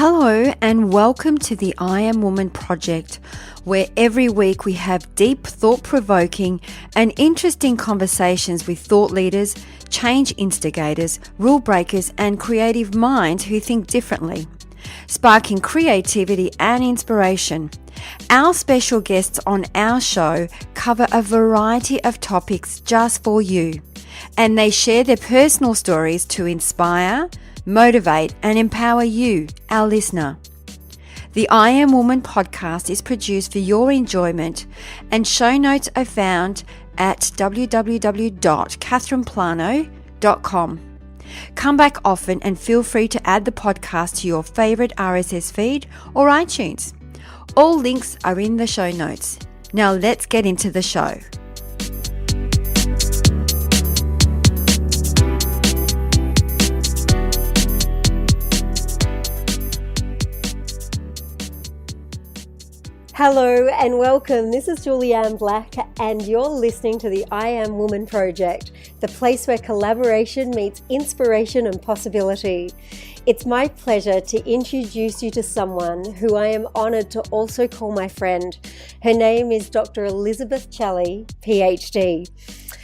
Hello and welcome to the I Am Woman project, where every week we have deep, thought-provoking and interesting conversations with thought leaders, change instigators, rule breakers and creative minds who think differently, sparking creativity and inspiration. Our special guests on our show cover a variety of topics just for you, and they share their personal stories to inspire, motivate and empower you, our listener. The I Am Woman podcast is produced for your enjoyment, and show notes are found at www.catherineplano.com. Come back often and feel free to add the podcast to your favourite RSS feed or iTunes. All links are in the show notes. Now let's get into the show. Hello and welcome. This is Julianne Black and you're listening to the I Am Woman project, the place where collaboration meets inspiration and possibility. It's my pleasure to introduce you to someone who I am honoured to also call my friend. Her name is Dr. Elizabeth Celi, PhD.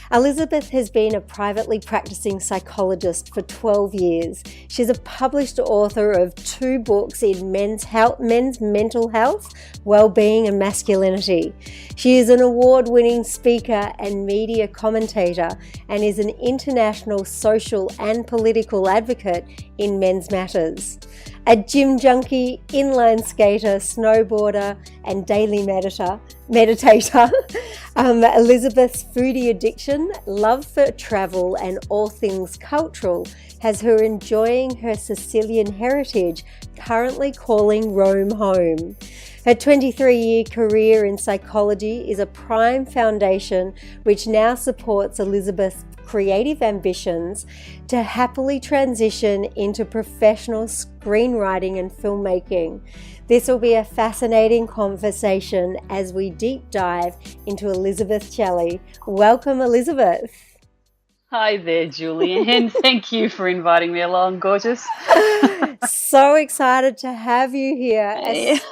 Elizabeth has been a privately practicing psychologist for 12 years. She's a published author of 2 books in men's mental health, well-being and masculinity. She is an award-winning speaker and media commentator and is an international social and political advocate in men's matters. A gym junkie, inline skater, snowboarder, and daily meditator, Elizabeth's foodie addiction, love for travel, and all things cultural has her enjoying her Sicilian heritage, currently calling Rome home. Her 23-year career in psychology is a prime foundation which now supports Elizabeth's creative ambitions to happily transition into professional screenwriting and filmmaking. This will be a fascinating conversation as we deep dive into Elizabeth Celi. Welcome, Elizabeth. Hi there, Julianne. Thank you for inviting me along, gorgeous. So excited to have you here,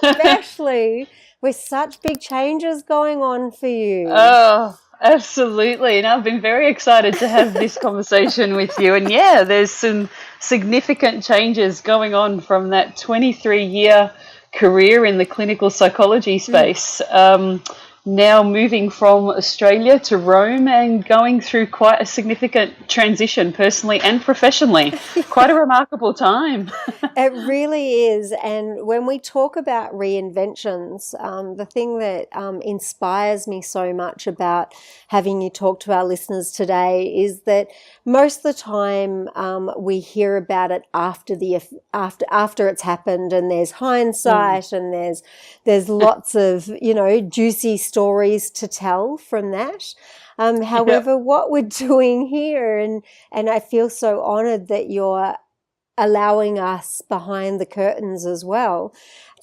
especially with such big changes going on for you. Oh, absolutely. And I've been very excited to have this conversation with you. And yeah, there's some significant changes going on from that 23-year career in the clinical psychology space. Now moving from Australia to Rome and going through quite a significant transition personally and professionally. Quite a remarkable time. It really is. And when we talk about reinventions, the thing that inspires me so much about having you talk to our listeners today is that most of the time we hear about it after it's happened, and there's hindsight and there's lots of, juicy stories to tell from that. However, what we're doing here, and I feel so honored that you're allowing us behind the curtains as well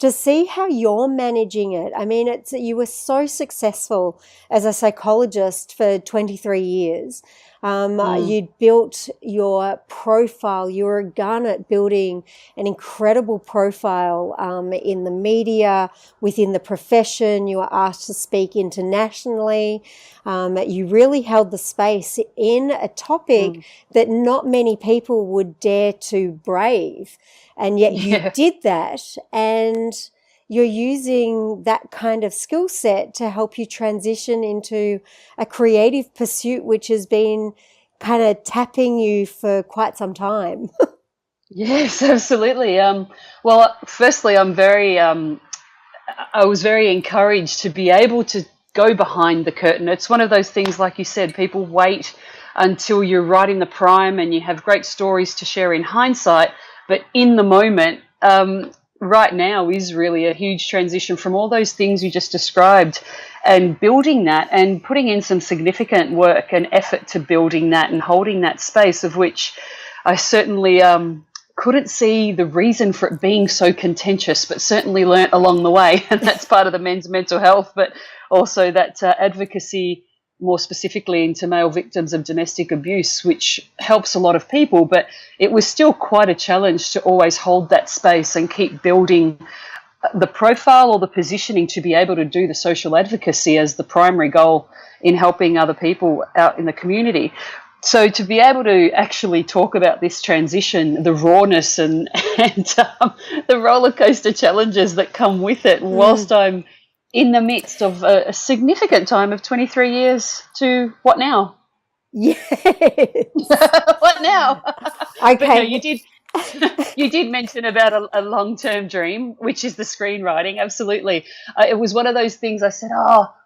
to see how you're managing it. I mean, you were so successful as a psychologist for 23 years. You'd built your profile. You were a gun at building an incredible profile in the media, within the profession. You were asked to speak internationally. You really held the space in a topic that not many people would dare to brave. And yet you did that, and you're using that kind of skill set to help you transition into a creative pursuit, which has been kind of tapping you for quite some time. Yes, absolutely. Well, firstly, I was very encouraged to be able to go behind the curtain. It's one of those things, like you said, people wait until you're right in the prime and you have great stories to share in hindsight. But in the moment, right now is really a huge transition from all those things you just described, and building that and putting in some significant work and effort to building that and holding that space, of which I certainly couldn't see the reason for it being so contentious, but certainly learnt along the way. And that's part of the men's mental health, but also that advocacy more specifically into male victims of domestic abuse, which helps a lot of people, but it was still quite a challenge to always hold that space and keep building the profile or the positioning to be able to do the social advocacy as the primary goal in helping other people out in the community. So to be able to actually talk about this transition, the rawness and the roller coaster challenges that come with it, whilst I'm in the midst of a significant time of 23 years to what now? Yes. What now? Okay. But no, you did mention about a long-term dream, which is the screenwriting. Absolutely. It was one of those things I said,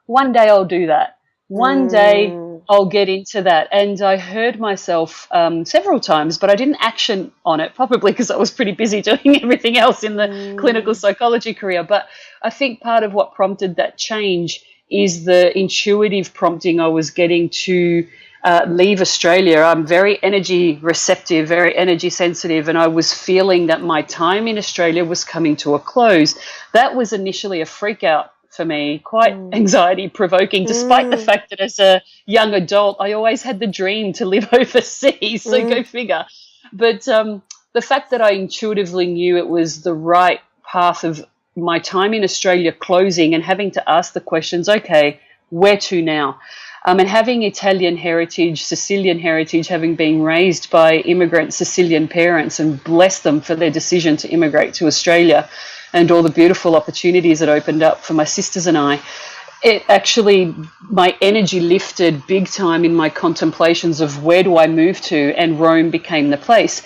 one day I'll do that. One day I'll get into that. And I heard myself several times, but I didn't action on it, probably because I was pretty busy doing everything else in the clinical psychology career. But I think part of what prompted that change is the intuitive prompting I was getting to leave Australia. I'm very energy receptive, very energy sensitive, and I was feeling that my time in Australia was coming to a close. That was initially a freak out for me, quite anxiety provoking, despite the fact that as a young adult, I always had the dream to live overseas. So go figure. But the fact that I intuitively knew it was the right path of my time in Australia closing and having to ask the questions, okay, where to now? And having Italian heritage, Sicilian heritage, having been raised by immigrant Sicilian parents, and bless them for their decision to immigrate to Australia and all the beautiful opportunities it opened up for my sisters and I, it actually, my energy lifted big time in my contemplations of where do I move to, and Rome became the place.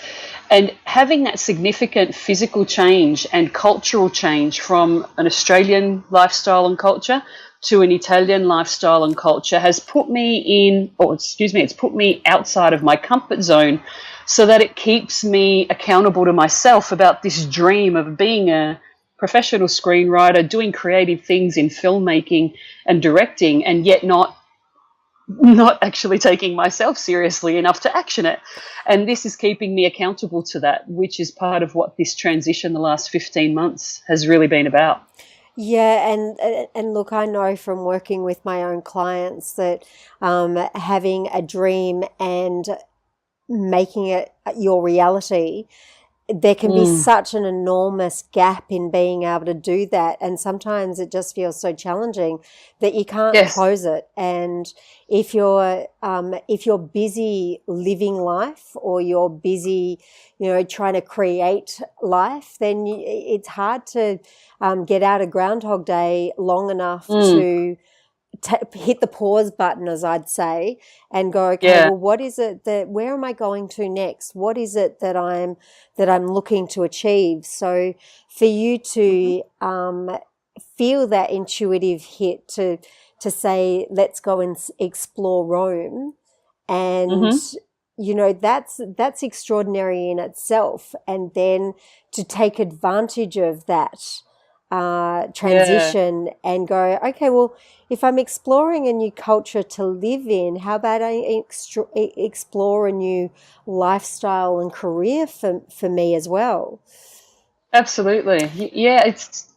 And having that significant physical change and cultural change from an Australian lifestyle and culture to an Italian lifestyle and culture has put me it's put me outside of my comfort zone, so that it keeps me accountable to myself about this dream of being a professional screenwriter, doing creative things in filmmaking and directing, and yet not actually taking myself seriously enough to action it. And this is keeping me accountable to that, which is part of what this transition the last 15 months has really been about. Yeah, and look, I know from working with my own clients that having a dream and making it your reality, there can be such an enormous gap in being able to do that, and sometimes it just feels so challenging that you can't close it. And if you're busy living life, or you're busy, trying to create life, then it's hard to get out of Groundhog Day long enough to hit the pause button, as I'd say, and go, okay, well, what is it where am I going to next? What is it that I'm looking to achieve? So for you to feel that intuitive hit to say, let's go and explore Rome, and that's extraordinary in itself. And then to take advantage of that transition and go, okay, well, if I'm exploring a new culture to live in, how about I explore a new lifestyle and career for me as well? Absolutely. Yeah,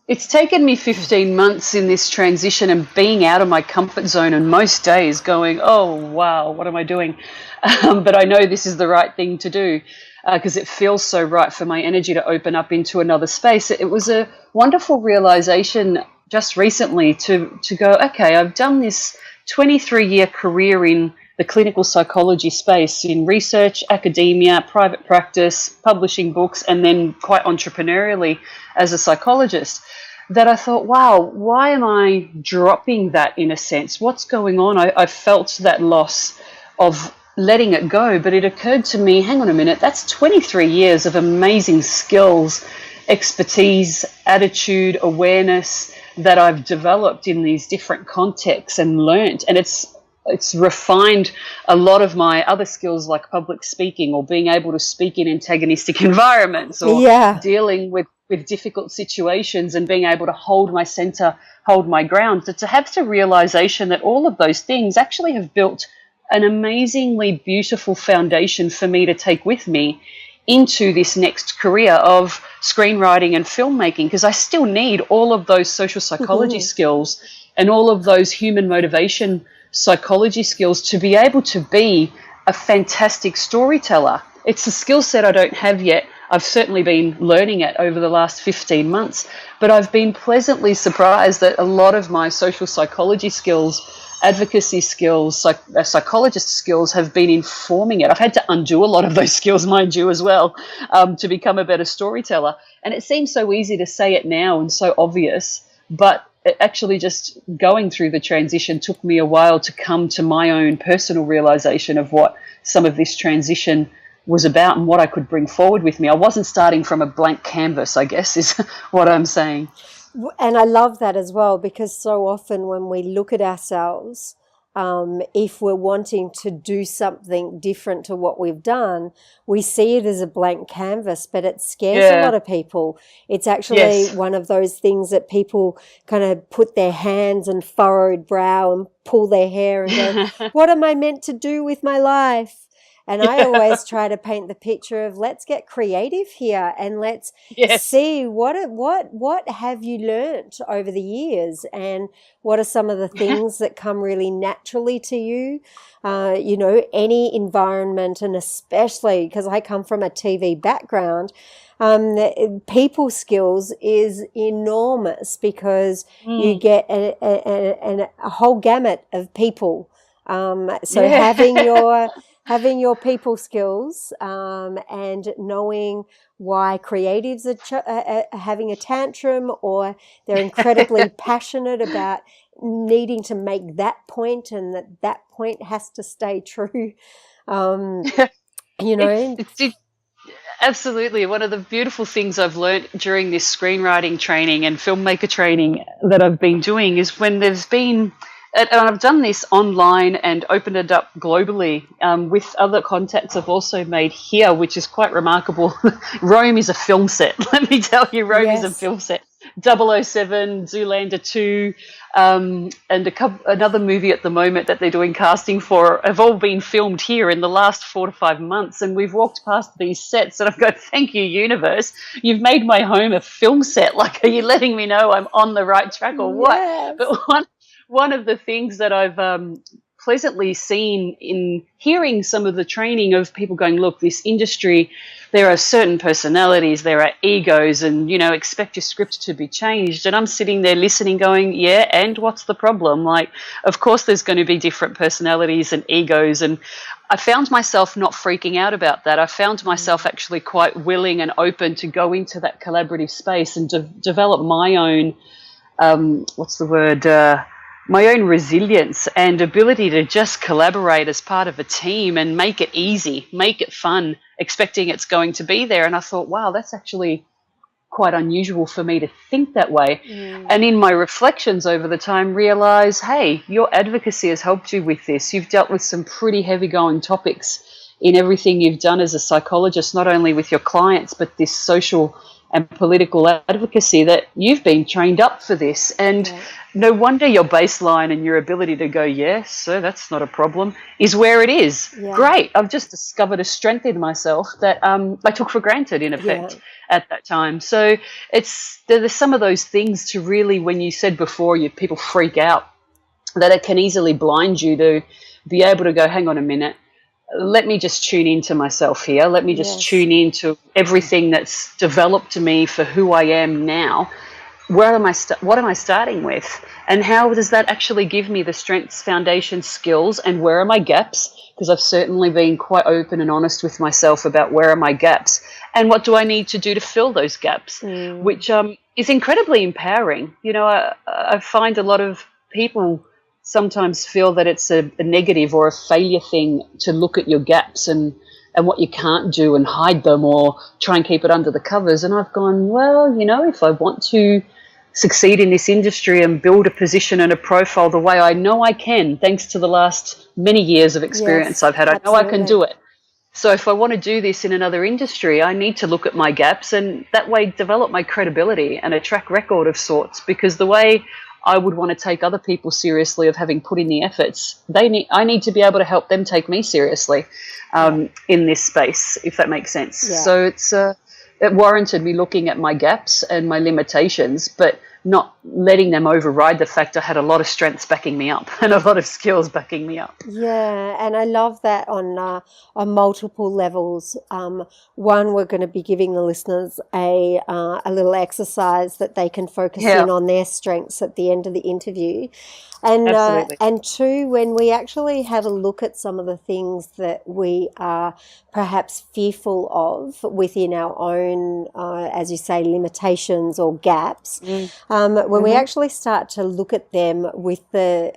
it's taken me 15 months in this transition and being out of my comfort zone, and most days going, oh, wow, what am I doing? But I know this is the right thing to do, because it feels so right for my energy to open up into another space. It was a wonderful realization just recently to go, okay, I've done this 23-year career in the clinical psychology space, in research, academia, private practice, publishing books, and then quite entrepreneurially as a psychologist, that I thought, wow, why am I dropping that in a sense? What's going on? I felt that loss of letting it go, but it occurred to me, hang on a minute, that's 23 years of amazing skills, expertise, attitude, awareness that I've developed in these different contexts and learnt. And it's refined a lot of my other skills, like public speaking, or being able to speak in antagonistic environments, or dealing with difficult situations and being able to hold my center, hold my ground. To have the realization that all of those things actually have built an amazingly beautiful foundation for me to take with me into this next career of screenwriting and filmmaking, because I still need all of those social psychology skills and all of those human motivation psychology skills to be able to be a fantastic storyteller. It's a skill set I don't have yet. I've certainly been learning it over the last 15 months, but I've been pleasantly surprised that a lot of my social psychology skills, advocacy skills, psychologist skills have been informing it. I've had to undo a lot of those skills, mind you, as well, to become a better storyteller. And it seems so easy to say it now and so obvious, but it actually just going through the transition took me a while to come to my own personal realization of what some of this transition was about and what I could bring forward with me. I wasn't starting from a blank canvas, I guess, is what I'm saying. And I love that as well, because so often when we look at ourselves, if we're wanting to do something different to what we've done, we see it as a blank canvas, but it scares a lot of people. It's actually one of those things that people kind of put their hands and furrowed brow and pull their hair and go, what am I meant to do with my life? And I always try to paint the picture of let's get creative here and let's see what have you learnt over the years, and what are some of the things that come really naturally to you. You know, any environment, and especially because I come from a TV background, people skills is enormous because you get a whole gamut of people. Having your people skills and knowing why creatives are having a tantrum, or they're incredibly passionate about needing to make that point, and that point has to stay true. You know. Absolutely. One of the beautiful things I've learned during this screenwriting training and filmmaker training that I've been doing is when there's been, and I've done this online and opened it up globally with other contacts I've also made here, which is quite remarkable. Rome is a film set. Let me tell you, Rome is a film set. 007, Zoolander 2, and another movie at the moment that they're doing casting for have all been filmed here in the last 4 to 5 months. And we've walked past these sets and I've got, thank you, universe. You've made my home a film set. Like, are you letting me know I'm on the right track or what? Yes. But one of the things that I've pleasantly seen in hearing some of the training of people going, look, this industry, there are certain personalities, there are egos, and, you know, expect your script to be changed. And I'm sitting there listening going, yeah, and what's the problem? Like, of course there's going to be different personalities and egos. And I found myself not freaking out about that. I found myself actually quite willing and open to go into that collaborative space and develop my own, my own resilience and ability to just collaborate as part of a team and make it easy, make it fun, expecting it's going to be there. And I thought, wow, that's actually quite unusual for me to think that way. And in my reflections over the time, realize, hey, your advocacy has helped you with this. You've dealt with some pretty heavy going topics in everything you've done as a psychologist, not only with your clients, but this social and political advocacy, that you've been trained up for this. And no wonder your baseline and your ability to go, yes, so that's not a problem, is where it is. Great. I've just discovered a strength in myself that I took for granted, in effect, at that time. So there's some of those things to really, when you said before, people freak out, that it can easily blind you to be able to go, hang on a minute, let me just tune into myself here. Let me just tune into everything that's developed me for who I am now. What am I starting with? And how does that actually give me the strengths, foundation, skills, and where are my gaps? Because I've certainly been quite open and honest with myself about where are my gaps and what do I need to do to fill those gaps, which is incredibly empowering. You know, I find a lot of people sometimes feel that it's a negative or a failure thing to look at your gaps and what you can't do and hide them or try and keep it under the covers. And I've gone, well, you know, if I want to succeed in this industry and build a position and a profile the way I know I can, thanks to the last many years of experience I've had, I know I can do it. So if I want to do this in another industry, I need to look at my gaps and that way develop my credibility and a track record of sorts, because the way I would want to take other people seriously of having put in the efforts, I need to be able to help them take me seriously in this space, if that makes sense. So it warranted me looking at my gaps and my limitations, but not letting them override the fact I had a lot of strengths backing me up and a lot of skills backing me up. Yeah, and I love that on multiple levels. One, we're going to be giving the listeners a little exercise that they can focus Yeah, in on their strengths at the end of the interview, absolutely. and two, when we actually have a look at some of the things that we are perhaps fearful of within our own, as you say, limitations or gaps. When we actually start to look at them with the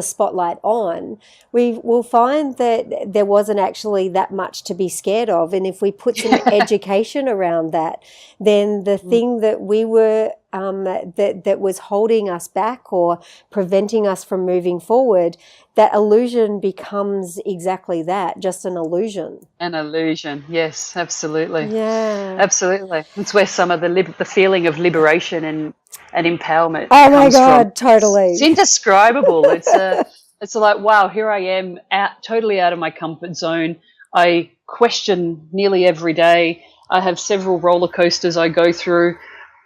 spotlight on, we will find that there wasn't actually that much to be scared of. And if we put some education around that, then the thing that we were that was holding us back or preventing us from moving forward, that illusion becomes exactly that, just an illusion. An illusion. Yes, absolutely. Yeah. Absolutely. It's where some of the feeling of liberation and empowerment Oh my comes from. God, totally. It's indescribable. It's like, wow, here I am totally out of my comfort zone. I question nearly every day. I have several roller coasters I go through.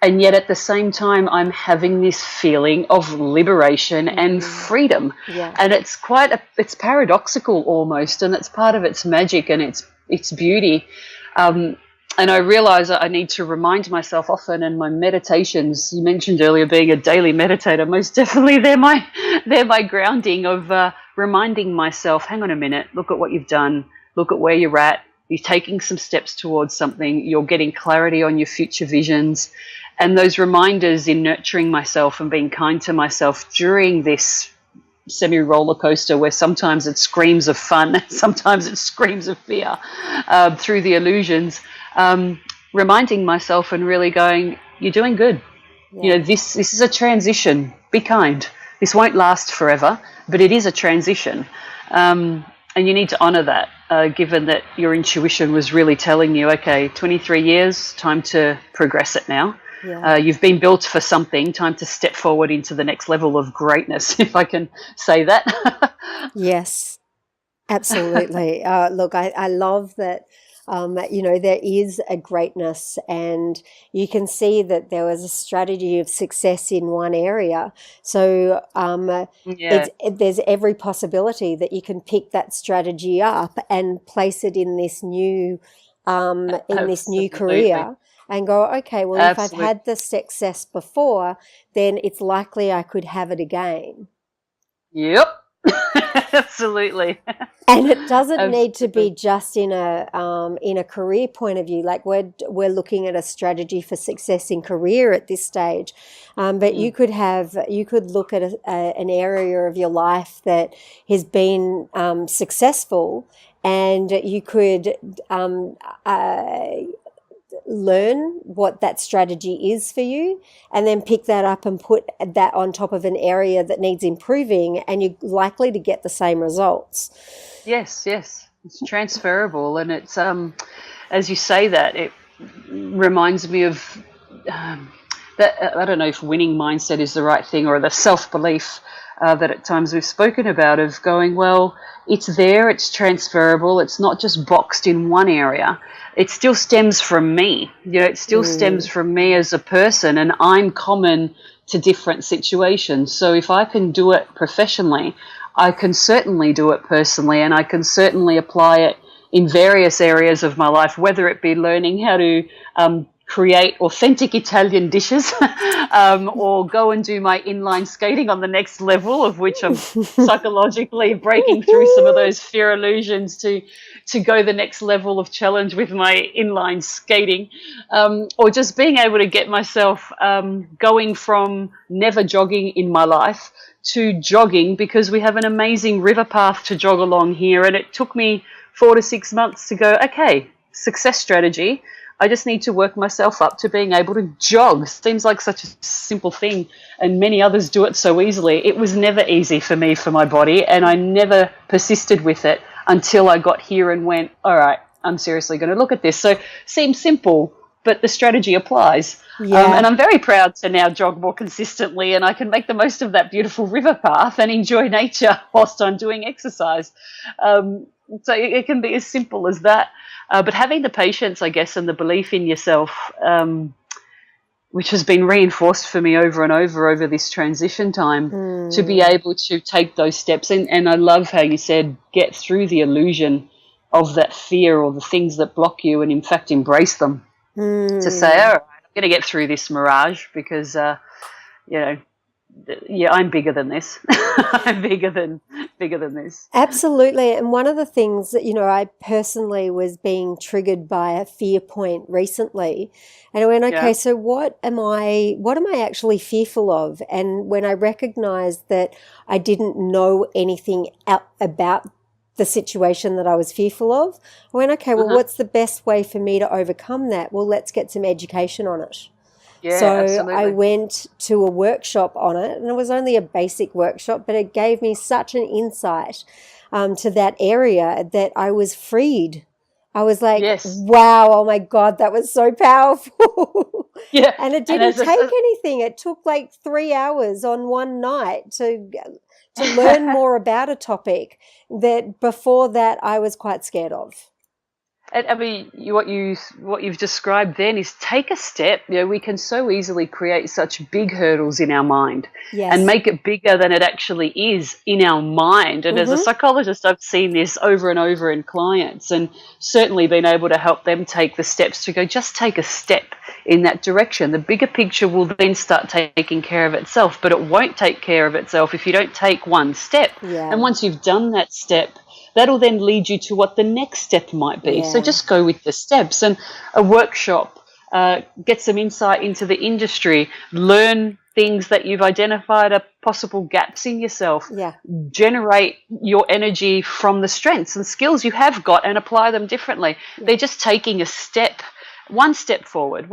And yet at the same time, I'm having this feeling of liberation and freedom. Yeah. And it's it's paradoxical almost, and it's part of its magic and its beauty. And I realize I need to remind myself often in my meditations. You mentioned earlier being a daily meditator. Most definitely they're my grounding of reminding myself, hang on a minute, look at what you've done, look at where you're at. You're taking some steps towards something. You're getting clarity on your future visions. And those reminders in nurturing myself and being kind to myself during this semi-roller coaster where sometimes it screams of fun, sometimes it screams of fear through the illusions, reminding myself and really going, you're doing good. Yeah. You know, this is a transition. Be kind. This won't last forever, but it is a transition. And you need to honour that, given that your intuition was really telling you, okay, 23 years, time to progress it now. Yeah. You've been built for something, time to step forward into the next level of greatness, if I can say that. Yes, absolutely. Look, I love that, there is a greatness, and you can see that there was a strategy of success in one area. So there's every possibility that you can pick that strategy up and place it in this new career. And go, okay, well, if I've had the success before, then it's likely I could have it again. Yep, absolutely. And it doesn't need to be just in a career point of view. Like we're looking at a strategy for success in career at this stage, but you could look at an area of your life that has been successful, and you could learn what that strategy is for you, and then pick that up and put that on top of an area that needs improving, and you're likely to get the same results. Yes, it's transferable, and it's as you say that, it reminds me of that. I don't know if winning mindset is the right thing, or the self-belief that at times we've spoken about, of going, well, it's there, it's transferable, it's not just boxed in one area. It still stems from me. It still stems from me as a person, and I'm common to different situations. So if I can do it professionally, I can certainly do it personally, and I can certainly apply it in various areas of my life, whether it be learning how to create authentic Italian dishes or go and do my inline skating on the next level, of which I'm psychologically breaking through some of those fear illusions to go the next level of challenge with my inline skating, or just being able to get myself going from never jogging in my life to jogging, because we have an amazing river path to jog along here, and it took me 4 to 6 months to go, okay, success strategy, I just need to work myself up to being able to jog. Seems like such a simple thing, and many others do it so easily. It was never easy for me, for my body, and I never persisted with it until I got here and went, all right, I'm seriously going to look at this. So seems simple, but the strategy applies. Yeah. And I'm very proud to now jog more consistently, and I can make the most of that beautiful river path and enjoy nature whilst I'm doing exercise. So it can be as simple as that. But having the patience, I guess, and the belief in yourself, which has been reinforced for me over and over this transition time, to be able to take those steps. And I love how you said, get through the illusion of that fear or the things that block you, and in fact embrace them. To say, all right, I'm going to get through this mirage because, I'm bigger than this. I'm bigger than this. Absolutely. And one of the things that, I personally was being triggered by a fear point recently. And I went, okay, so what am I actually fearful of? And when I recognized that I didn't know anything about the situation that I was fearful of, I went, okay, well, what's the best way for me to overcome that? Well, let's get some education on it. Yeah, so absolutely. I went to a workshop on it, and it was only a basic workshop, but it gave me such an insight to that area that I was freed. I was like, wow, oh my God, that was so powerful. Yeah. And it didn't take anything. It took like 3 hours on one night to learn more about a topic that before that I was quite scared of. And I mean, what you've described then is take a step. We can so easily create such big hurdles in our mind and make it bigger than it actually is in our mind. And as a psychologist, I've seen this over and over in clients, and certainly been able to help them take the steps to go, just take a step in that direction. The bigger picture will then start taking care of itself, but it won't take care of itself if you don't take one step. Yeah. And once you've done that step, that'll then lead you to what the next step might be. So just go with the steps. And a workshop, get some insight into the industry, learn things that you've identified are possible gaps in yourself, generate your energy from the strengths and skills you have got and apply them differently. They're just taking a step, one step forward,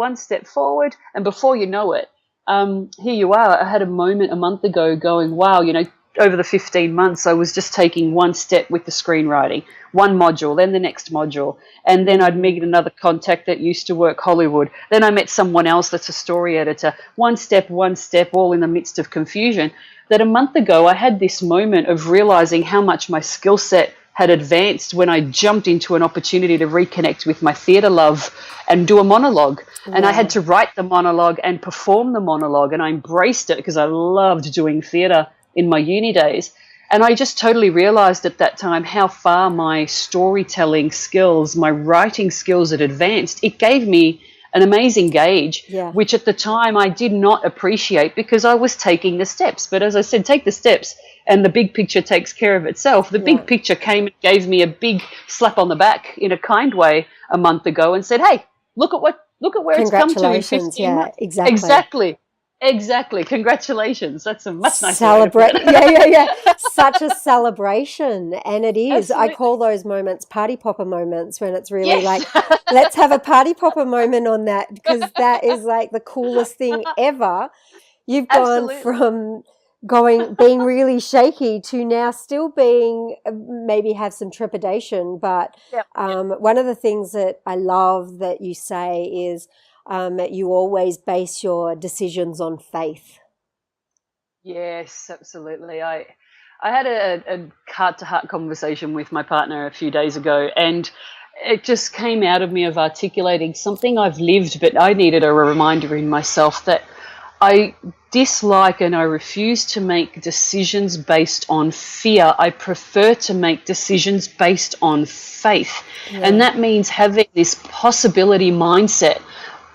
and before you know it, here you are. I had a moment a month ago going, wow, over the 15 months, I was just taking one step with the screenwriting, one module, then the next module. And then I'd meet another contact that used to work Hollywood. Then I met someone else that's a story editor. One step, all in the midst of confusion. That a month ago, I had this moment of realizing how much my skill set had advanced when I jumped into an opportunity to reconnect with my theatre love and do a monologue. And I had to write the monologue and perform the monologue. And I embraced it because I loved doing theatre in my uni days. And I just totally realized at that time how far my storytelling skills, my writing skills had advanced. It gave me an amazing gauge, which at the time I did not appreciate because I was taking the steps. But as I said, take the steps and the big picture takes care of itself. The big picture came and gave me a big slap on the back in a kind way a month ago and said, hey, look at where it's come to in 15 months. Exactly. Congratulations. That's a much nicer celebrate. Such a celebration. And it is. Absolutely. I call those moments party popper moments when it's really like, let's have a party popper moment on that, because that is like the coolest thing ever. You've gone from being really shaky to now still being, maybe have some trepidation. But one of the things that I love that you say is, you always base your decisions on faith. Yes, absolutely. I had a heart-to-heart conversation with my partner a few days ago, and it just came out of me of articulating something I've lived, but I needed a reminder in myself that I dislike and I refuse to make decisions based on fear. I prefer to make decisions based on faith. And that means having this possibility mindset.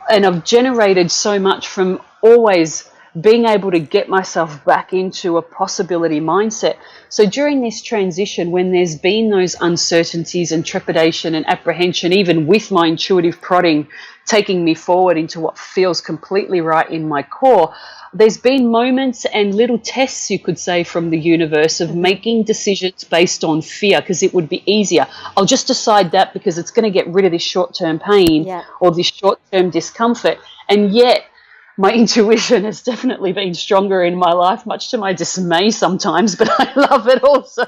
And I've generated so much from always being able to get myself back into a possibility mindset. So during this transition, when there's been those uncertainties and trepidation and apprehension, even with my intuitive prodding taking me forward into what feels completely right in my core, there's been moments and little tests, you could say, from the universe of making decisions based on fear, because it would be easier. I'll just decide that because it's going to get rid of this short-term pain or this short-term discomfort. And yet my intuition has definitely been stronger in my life, much to my dismay sometimes, but I love it also.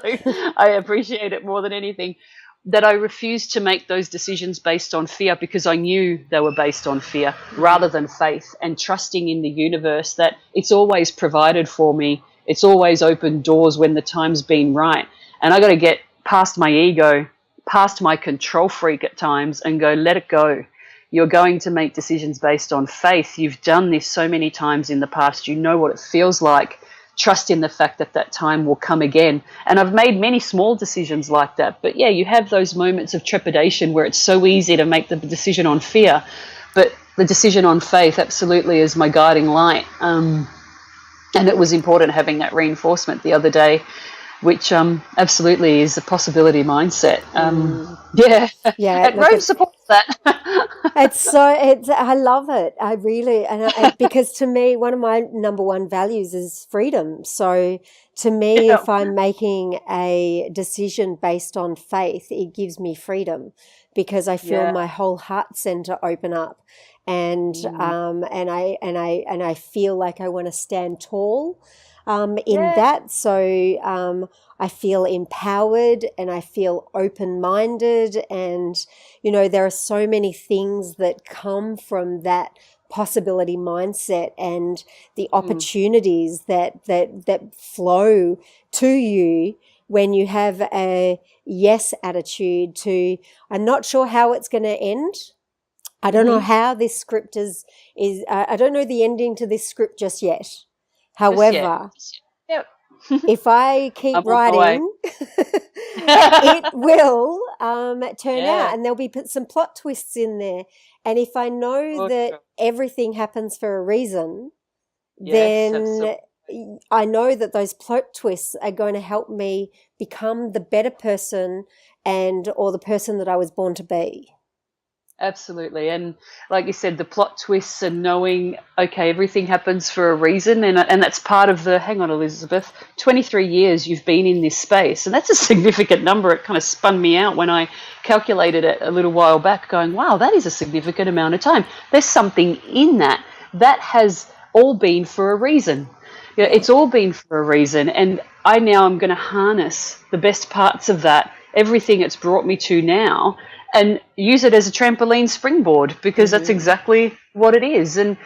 I appreciate it more than anything. That I refused to make those decisions based on fear because I knew they were based on fear rather than faith, and trusting in the universe that it's always provided for me. It's always opened doors when the time's been right. And I got to get past my ego, past my control freak at times, and go, let it go. You're going to make decisions based on faith. You've done this so many times in the past. You know what it feels like. Trust in the fact that that time will come again. And I've made many small decisions like that. But yeah, you have those moments of trepidation where it's so easy to make the decision on fear. But the decision on faith absolutely is my guiding light. And it was important having that reinforcement the other day, which absolutely is a possibility mindset. Yeah, Yeah, and Rome supports that. I love it. I really, because to me, one of my number one values is freedom. So to me, Yeah. if I'm making a decision based on faith, it gives me freedom because I feel my whole heart center open up, and I feel like I want to stand tall in that. So I feel empowered and I feel open-minded, and there are so many things that come from that possibility mindset and the opportunities that flow to you when you have a yes attitude to, I'm not sure how it's going to end. I don't know how this script is I don't know the ending to this script just yet. However, Yep. if I keep I'm on my way. writing, it will turn out, and there'll be some plot twists in there. And if I know that everything happens for a reason, then absolutely. I know that those plot twists are going to help me become the better person or the person that I was born to be. Absolutely. And like you said, the plot twists and knowing, okay, everything happens for a reason. And that's part of hang on, Elizabeth, 23 years you've been in this space. And that's a significant number. It kind of spun me out when I calculated it a little while back, going, wow, that is a significant amount of time. There's something in that. That has all been for a reason. It's all been for a reason. And I now am going to harness the best parts of that, everything it's brought me to now, and use it as a trampoline springboard, because that's exactly what it is. And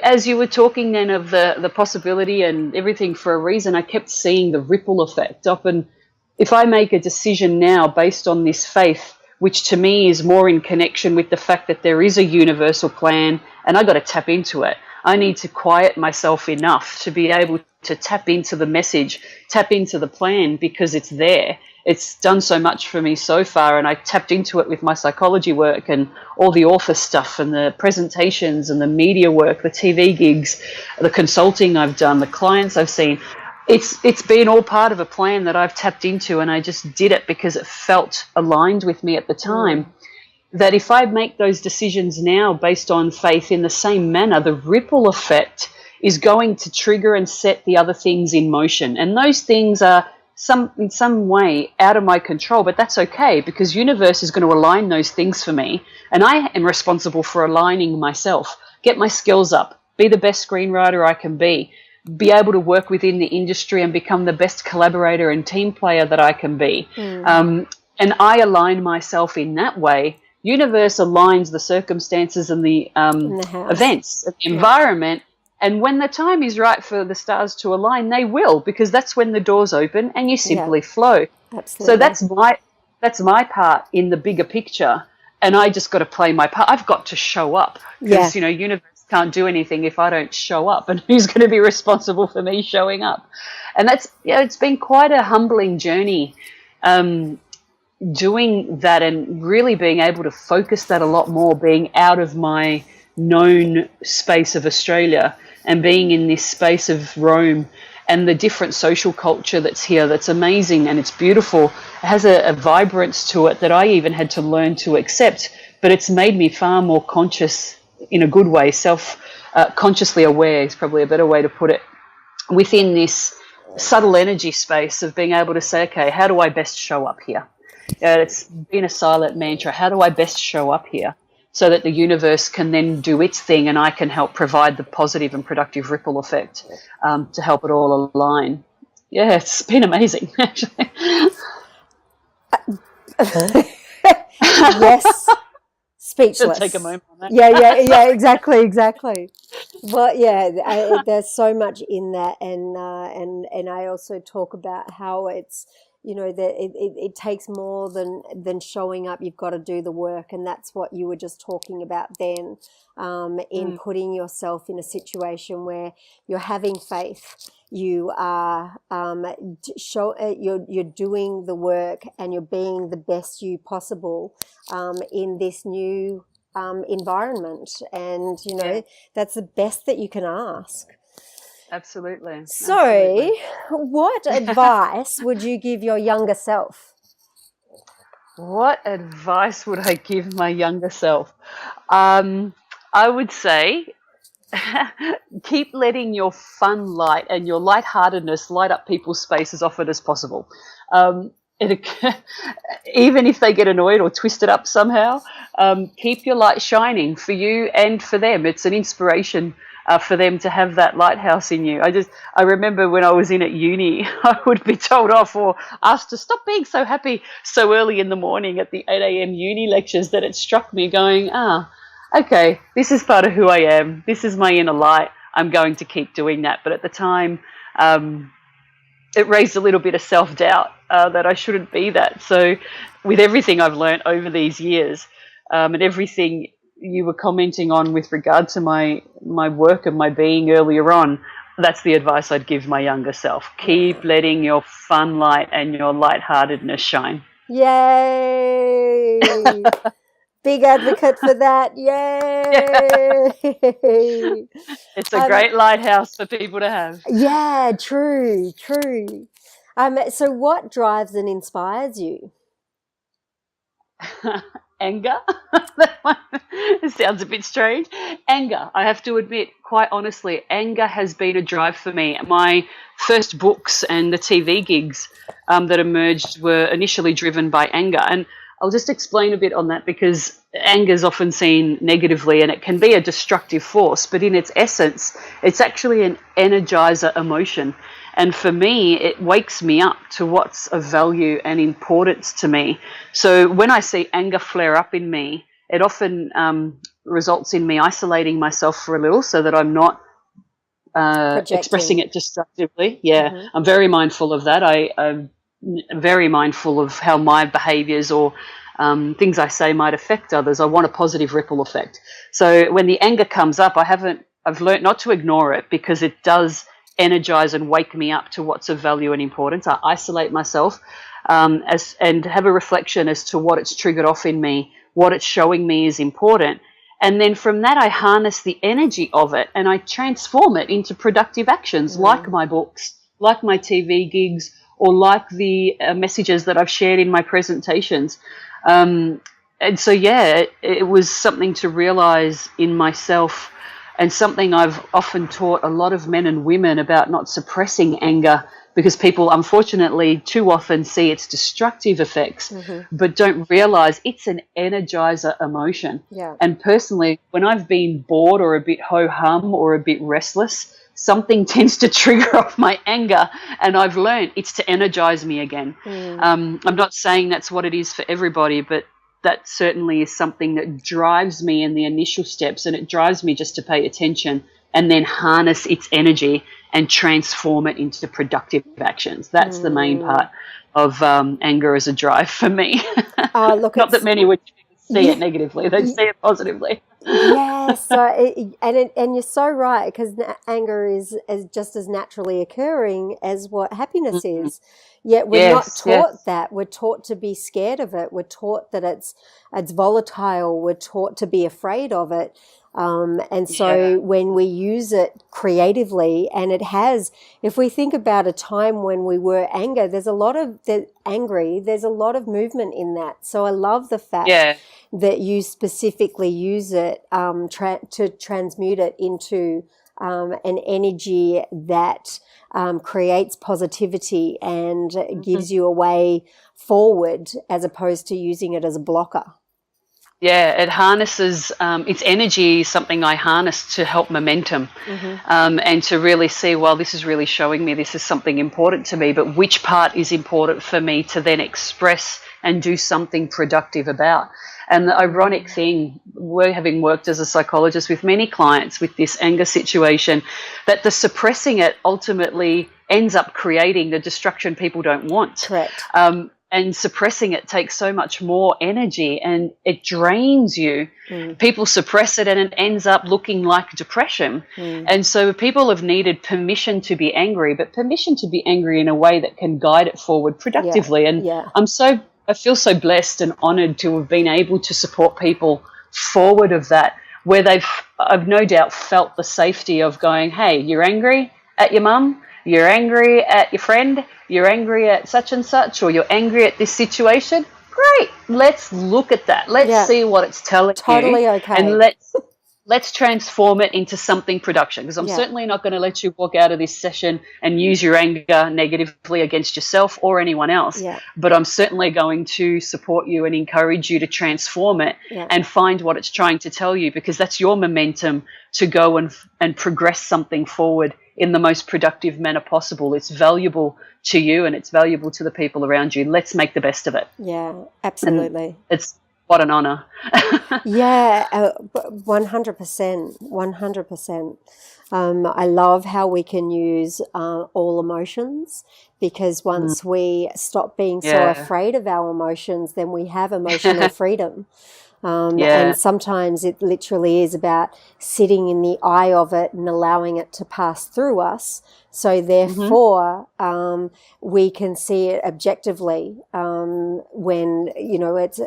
as you were talking then of the possibility and everything for a reason, I kept seeing the ripple effect up. And if I make a decision now based on this faith, which to me is more in connection with the fact that there is a universal plan and I got to tap into it. I need to quiet myself enough to be able to tap into the message, tap into the plan, because it's there. It's done so much for me so far, and I tapped into it with my psychology work and all the author stuff and the presentations and the media work, the TV gigs, the consulting I've done, the clients I've seen. It's been all part of a plan that I've tapped into, and I just did it because it felt aligned with me at the time. That if I make those decisions now based on faith in the same manner, the ripple effect is going to trigger and set the other things in motion. And those things are in some way out of my control, but that's okay, because universe is going to align those things for me, and I am responsible for aligning myself, get my skills up, be the best screenwriter I can be able to work within the industry and become the best collaborator and team player that I can be. And I align myself in that way. Universe aligns the circumstances and the events, the environment. And when the time is right for the stars to align, they will, because that's when the doors open and you simply flow. Absolutely. So that's my part in the bigger picture, and I just got to play my part. I've got to show up, because universe can't do anything if I don't show up, and who's going to be responsible for me showing up? And that's it's been quite a humbling journey, doing that and really being able to focus that a lot more, being out of my known space of Australia and being in this space of Rome and the different social culture that's here. That's amazing, and it's beautiful. It has a vibrance to it that I even had to learn to accept, but it's made me far more conscious in a good way. Consciously aware is probably a better way to put it, within this subtle energy space of being able to say, okay, how do I best show up here? It's been a silent mantra. How do I best show up here so that the universe can then do its thing and I can help provide the positive and productive ripple effect to help it all align? Yeah, it's been amazing, actually. Yes. Speechless. Take a moment on that. Yeah, exactly. Well, there's so much in that, and I also talk about how it's you know, that it takes more than showing up. You've got to do the work, and that's what you were just talking about then, in putting yourself in a situation where you're having faith, you are you're doing the work, and you're being the best you possible in this new environment, and you know that's the best that you can ask. Absolutely. So, Absolutely. what advice would you give your younger self? What advice would I give my younger self? I would say keep letting your fun light and your lightheartedness light up people's space as often as possible. It, even if they get annoyed or twisted up somehow, keep your light shining for you and for them. It's an inspiration for them to have that lighthouse in you. I remember when I was in at uni, I would be told off or asked to stop being so happy so early in the morning at the 8 a.m. uni lectures that it struck me going, okay, this is part of who I am. This is my inner light. I'm going to keep doing that. But at the time, it raised a little bit of self-doubt that I shouldn't be that. So with everything I've learned over these years, and everything you were commenting on with regard to my work and my being earlier on, that's the advice I'd give my younger self. Keep letting your fun light and your lightheartedness shine. Yay! Big advocate for that. Yay! It's a great lighthouse for people to have. Yeah, true. So what drives and inspires you? Anger. It sounds a bit strange. Anger. I have to admit, quite honestly, anger has been a drive for me. My first books and the TV gigs that emerged were initially driven by anger. And I'll just explain a bit on that, because anger is often seen negatively and it can be a destructive force, but in its essence, it's actually an energizer emotion. And for me, it wakes me up to what's of value and importance to me. So when I see anger flare up in me, it often results in me isolating myself for a little so that I'm not expressing it destructively. Yeah, I'm very mindful of that. I'm very mindful of how my behaviours or things I say might affect others. I want a positive ripple effect. So when the anger comes up, I've learnt not to ignore it, because it does energize and wake me up to what's of value and importance. I isolate myself and have a reflection as to what it's triggered off in me, what it's showing me is important. And then from that, I harness the energy of it and I transform it into productive actions, like my books, like my TV gigs, or like the messages that I've shared in my presentations. And so, it was something to realize in myself, and something I've often taught a lot of men and women about, not suppressing anger, because people unfortunately too often see its destructive effects, but don't realize it's an energizer emotion. Yeah. And personally, when I've been bored or a bit ho-hum or a bit restless, something tends to trigger off my anger, and I've learned it's to energize me again. I'm not saying that's what it is for everybody, but that certainly is something that drives me in the initial steps, and it drives me just to pay attention and then harness its energy and transform it into productive actions. That's the main part of anger as a drive for me. Not that many would see it negatively, they see it positively. Yes, and you're so right, because anger is just as naturally occurring as what happiness is. Yet we're not taught that. We're taught to be scared of it. We're taught that it's volatile. We're taught to be afraid of it. And so when we use it creatively, and it has, if we think about a time when we were angry, there's a lot of movement in that. So I love the fact that you specifically use it to transmute it into an energy that creates positivity and gives you a way forward, as opposed to using it as a blocker. Yeah, it harnesses its energy is something I harness to help momentum, and to really see, well, this is really showing me this is something important to me, but which part is important for me to then express and do something productive about. And the ironic thing, we're having worked as a psychologist with many clients with this anger situation, that the suppressing it ultimately ends up creating the destruction people don't want. Correct. And suppressing it takes so much more energy and it drains you. People suppress it and it ends up looking like depression. And so people have needed permission to be angry, but permission to be angry in a way that can guide it forward productively. And I feel so blessed and honoured to have been able to support people forward of that, where I've no doubt felt the safety of going, hey, you're angry at your mum, you're angry at your friend, you're angry at such and such, or you're angry at this situation. Great. Let's look at that. Let's see what it's telling you. Totally okay. And let's transform it into something production, because I'm certainly not going to let you walk out of this session and use your anger negatively against yourself or anyone else. Yeah. But I'm certainly going to support you and encourage you to transform it and find what it's trying to tell you, because that's your momentum to go and progress something forward in the most productive manner possible. It's valuable to you and it's valuable to the people around you. Let's make the best of it. Yeah, absolutely. And it's what an honor. 100%. 100%. I love how we can use all emotions, because once we stop being so afraid of our emotions, then we have emotional freedom. And sometimes it literally is about sitting in the eye of it and allowing it to pass through us. So therefore, we can see it objectively when, you know, it's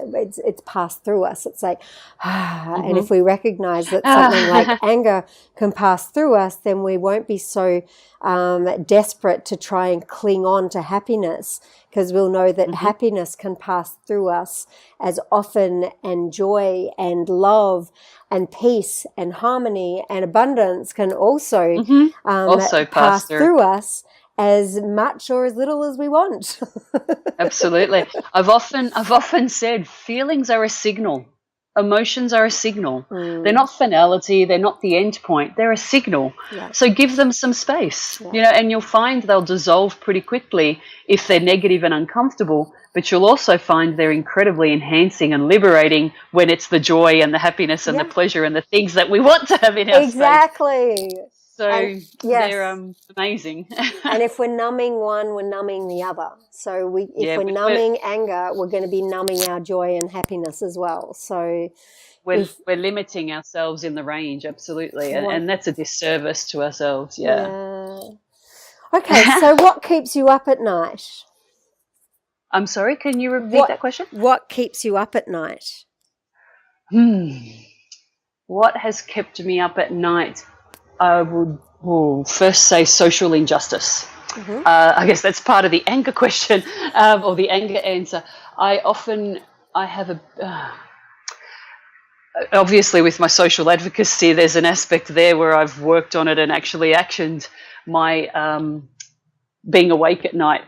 passed through us. It's like, and if we recognize that something like anger can pass through us, then we won't be so desperate to try and cling on to happiness, because we'll know that happiness can pass through us as often, and joy and love and peace and harmony and abundance can also, pass through us as much or as little as we want. Absolutely. I've often said feelings are a signal. Emotions are a signal. They're not finality. They're not the end point. They're a signal. Yeah. So give them some space, you know, and you'll find they'll dissolve pretty quickly if they're negative and uncomfortable, but you'll also find they're incredibly enhancing and liberating when it's the joy and the happiness and the pleasure and the things that we want to have in our space. So they're amazing. And if we're numbing one, we're numbing the other. So if we're numbing anger, we're going to be numbing our joy and happiness as well. So we're limiting ourselves in the range, absolutely. And that's a disservice to ourselves, Okay, so what keeps you up at night? I'm sorry, can you repeat that question? What keeps you up at night? What has kept me up at night? I would first say social injustice. I guess that's part of the anger question or the anger answer. I have obviously with my social advocacy, there's an aspect there where I've worked on it and actually actioned my being awake at night,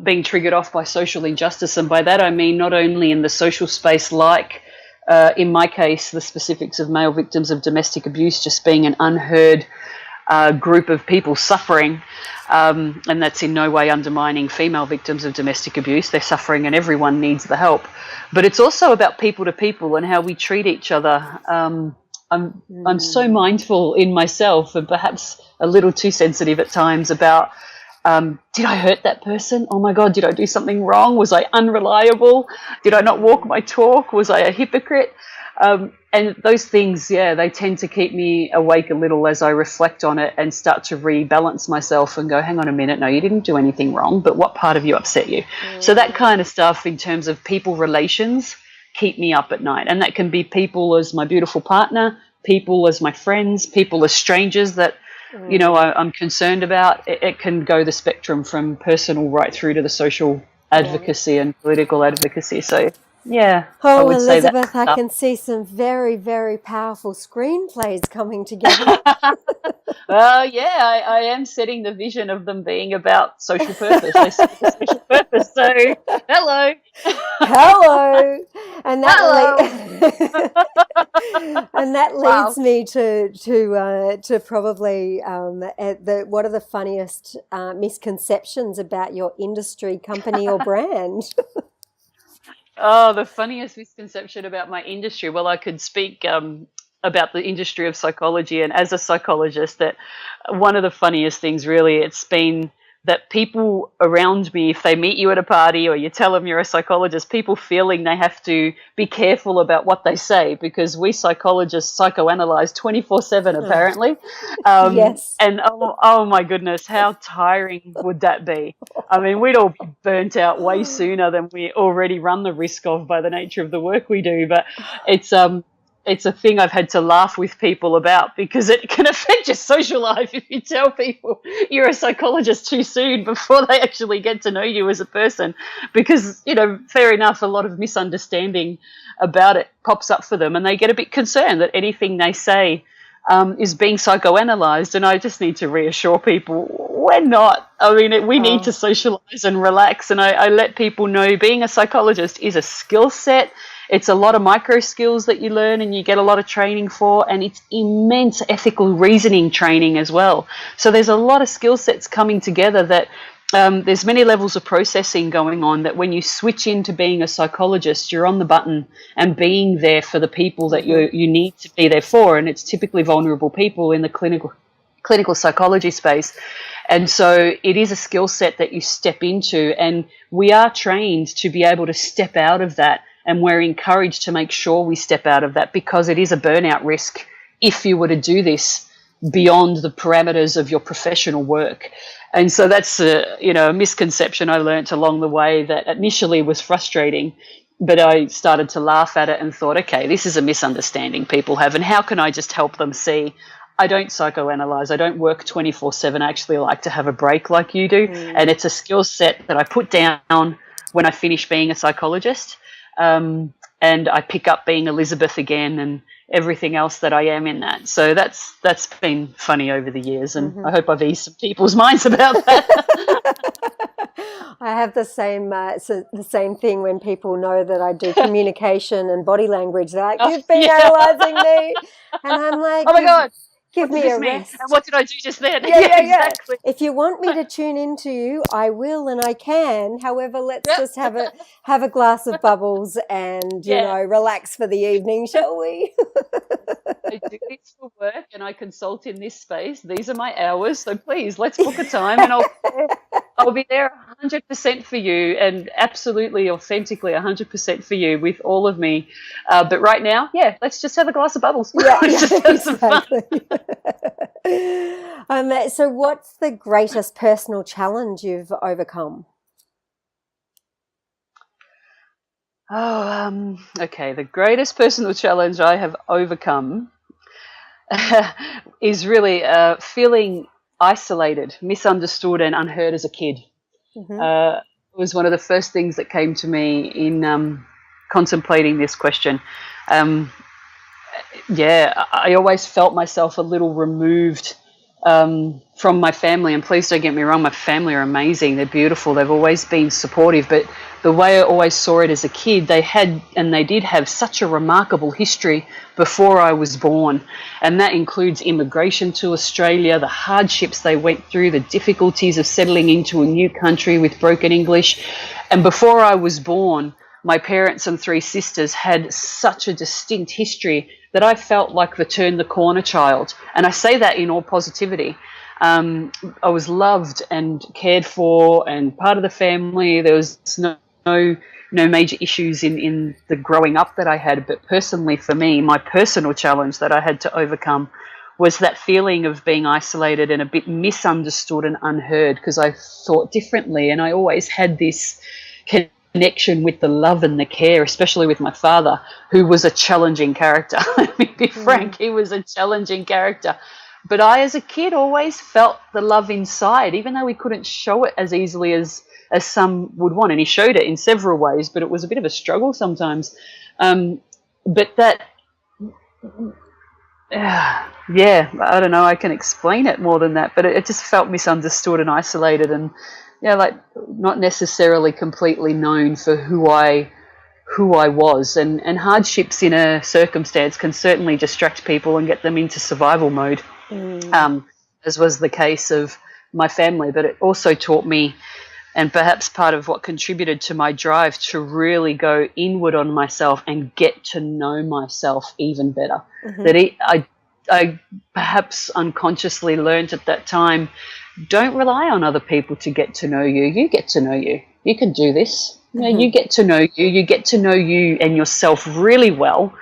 being triggered off by social injustice. And by that I mean not only in the social space, like in my case, the specifics of male victims of domestic abuse just being an unheard group of people suffering, and that's in no way undermining female victims of domestic abuse. They're suffering and everyone needs the help. But it's also about people to people and how we treat each other. I'm so mindful in myself and perhaps a little too sensitive at times about did I hurt that person? Oh my God, did I do something wrong? Was I unreliable? Did I not walk my talk? Was I a hypocrite? And those things, they tend to keep me awake a little as I reflect on it and start to rebalance myself and go, hang on a minute, no, you didn't do anything wrong, but what part of you upset you? So that kind of stuff in terms of people relations keep me up at night. And that can be people as my beautiful partner, people as my friends, people as strangers that you know, I'm concerned about. It can go the spectrum from personal right through to the social advocacy and political advocacy. So, Oh, Elizabeth, I can see some very, very powerful screenplays coming together. Well, I am setting the vision of them being about social purpose. They serve a social purpose. So, hello. And that leads me to probably what are the funniest misconceptions about your industry, company, or brand? Oh, the funniest misconception about my industry. Well, I could speak about the industry of psychology, and as a psychologist, that one of the funniest things really, it's been that people around me, if they meet you at a party or you tell them you're a psychologist, people feeling they have to be careful about what they say, because we psychologists psychoanalyze 24/7 apparently. Yes. And oh my goodness, how tiring would that be? I mean, we'd all be burnt out way sooner than we already run the risk of by the nature of the work we do. But it's a thing I've had to laugh with people about, because it can affect your social life if you tell people you're a psychologist too soon before they actually get to know you as a person. Because, fair enough, a lot of misunderstanding about it pops up for them, and they get a bit concerned that anything they say is being psychoanalyzed. And I just need to reassure people, we're not. I mean, we need to socialize and relax. And I let people know being a psychologist is a skill set. It's a lot of micro skills that you learn and you get a lot of training for, and it's immense ethical reasoning training as well. So there's a lot of skill sets coming together that there's many levels of processing going on, that when you switch into being a psychologist, you're on the button and being there for the people that you need to be there for. And it's typically vulnerable people in the clinical psychology space. And so it is a skill set that you step into, and we are trained to be able to step out of that. And we're encouraged to make sure we step out of that, because it is a burnout risk if you were to do this beyond the parameters of your professional work. And so that's a misconception I learnt along the way that initially was frustrating, but I started to laugh at it and thought, okay, this is a misunderstanding people have, and how can I just help them see I don't psychoanalyze. I don't work 24/7. I actually like to have a break like you do. And it's a skill set that I put down when I finish being a psychologist. And I pick up being Elizabeth again and everything else that I am in that. So that's been funny over the years, and I hope I've eased some people's minds about that. I have the same thing when people know that I do communication and body language. They're like, you've been analysing me. And I'm like, oh my God. Give me a rest. And what did I do just then? Yeah. Exactly. If you want me to tune into you, I will and I can. However, let's just have a glass of bubbles and relax for the evening, shall we? I do this for work and I consult in this space. These are my hours, so please let's book a time, and I'll be there 100% for you, and absolutely authentically 100% for you with all of me. But right now, let's just have a glass of bubbles. Let's just have some fun. So what's the greatest personal challenge you've overcome? Okay. The greatest personal challenge I have overcome is really feeling isolated, misunderstood and unheard as a kid. It was one of the first things that came to me in contemplating this question. I always felt myself a little removed from my family, and please don't get me wrong, my family are amazing, they're beautiful, they've always been supportive, but the way I always saw it as a kid, they did have such a remarkable history before I was born, and that includes immigration to Australia, the hardships they went through, the difficulties of settling into a new country with broken English. And before I was born, my parents and 3 sisters had such a distinct history that I felt like the turn the corner child. And I say that in all positivity. I was loved and cared for and part of the family. There was no major issues in the growing up that I had. But personally for me, my personal challenge that I had to overcome was that feeling of being isolated and a bit misunderstood and unheard, because I thought differently, and I always had this connection with the love and the care, especially with my father, who was a challenging character. Let me be frank, he was a challenging character. But I, as a kid, always felt the love inside, even though we couldn't show it as easily as some would want. And he showed it in several ways, but it was a bit of a struggle sometimes. But that, I don't know, I can explain it more than that, but it just felt misunderstood and isolated, and like not necessarily completely known for who I was, and hardships in a circumstance can certainly distract people and get them into survival mode, as was the case of my family. But it also taught me, and perhaps part of what contributed to my drive, to really go inward on myself and get to know myself even better. That I perhaps unconsciously learned at that time don't rely on other people to get to know you. You get to know you. You can do this. You know, you get to know you. You get to know you and yourself really well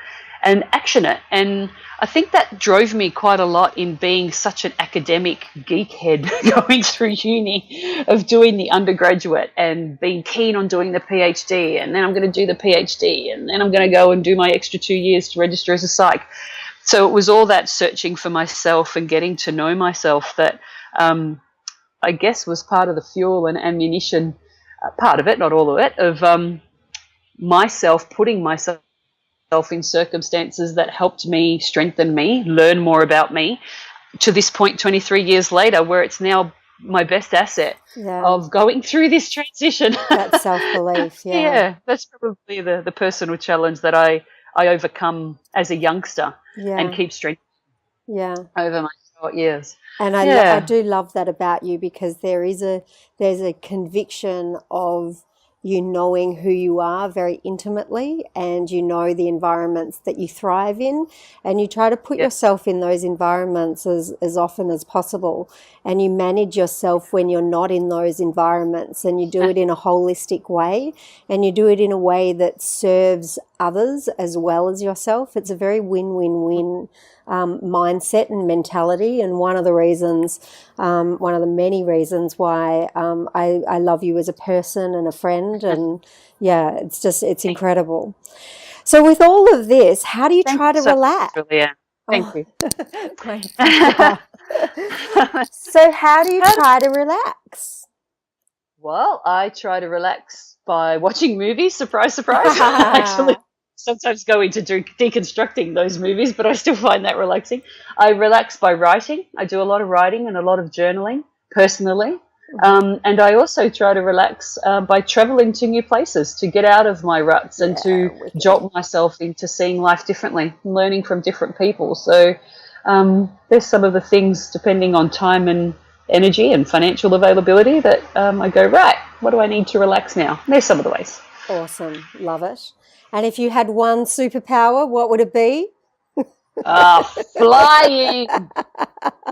and action it. And I think that drove me quite a lot in being such an academic geekhead going through uni, of doing the undergraduate and being keen on doing the PhD, and then I'm going to do the PhD, and then I'm going to go and do my extra 2 years to register as a psych. So it was all that searching for myself and getting to know myself that I guess was part of the fuel and ammunition, part of it, not all of it, of myself, putting myself in circumstances that helped me, strengthen me, learn more about me, to this point 23 years later, where it's now my best asset of going through this transition. That self-belief, yeah, that's probably the personal challenge that I overcome as a youngster and keep strengthening over my short years. And I do love that about you, because there's a conviction of you knowing who you are very intimately, and you know the environments that you thrive in, and you try to put yourself in those environments as often as possible, and you manage yourself when you're not in those environments, and you do it in a holistic way, and you do it in a way that serves others as well as yourself. It's a very win-win-win mindset and mentality, and one of the many reasons why I love you as a person and a friend, and it's incredible. So with all of this, how do you try to relax? Thank you. So how do you try to relax? Well, I try to relax by watching movies. Surprise, surprise. Actually, sometimes go into deconstructing those movies, but I still find that relaxing. I relax by writing. I do a lot of writing and a lot of journaling personally. And I also try to relax by traveling to new places, to get out of my ruts and to jolt myself into seeing life differently, learning from different people. So there's some of the things, depending on time and energy and financial availability, that I go, right, what do I need to relax now? There's some of the ways. Awesome. Love it. And if you had one superpower, what would it be? Flying.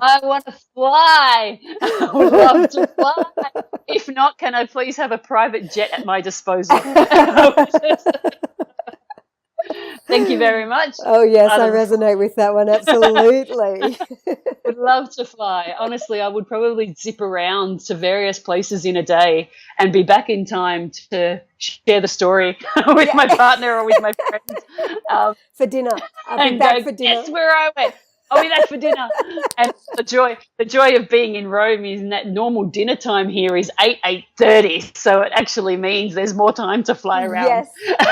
I want to fly. I would love to fly. If not, can I please have a private jet at my disposal? Thank you very much. Oh, yes, I resonate with that one. Absolutely. Would love to fly. Honestly, I would probably zip around to various places in a day and be back in time to share the story with my partner or with my friends. For dinner. I'll be back for dinner. Guess where I went? I'll be back for dinner. And the joy of being in Rome is that normal dinner time here is 8:30. So it actually means there's more time to fly around. Yes,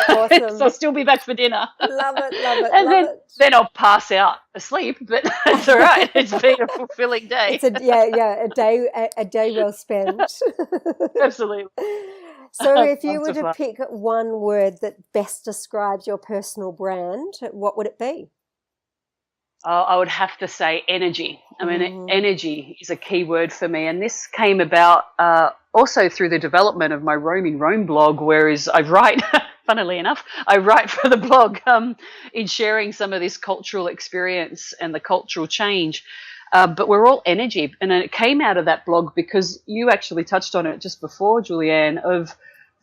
awesome. So I'll still be back for dinner. Love it. And then I'll pass out asleep, but it's all right. It's been a fulfilling day. It's a day well spent. Absolutely. So if you were to pick one word that best describes your personal brand, what would it be? I would have to say energy. I mean, energy is a key word for me. And this came about also through the development of my Rome in Rome blog, whereas I write, funnily enough, I write for the blog in sharing some of this cultural experience and the cultural change. But we're all energy. And it came out of that blog because you actually touched on it just before, Julianne, of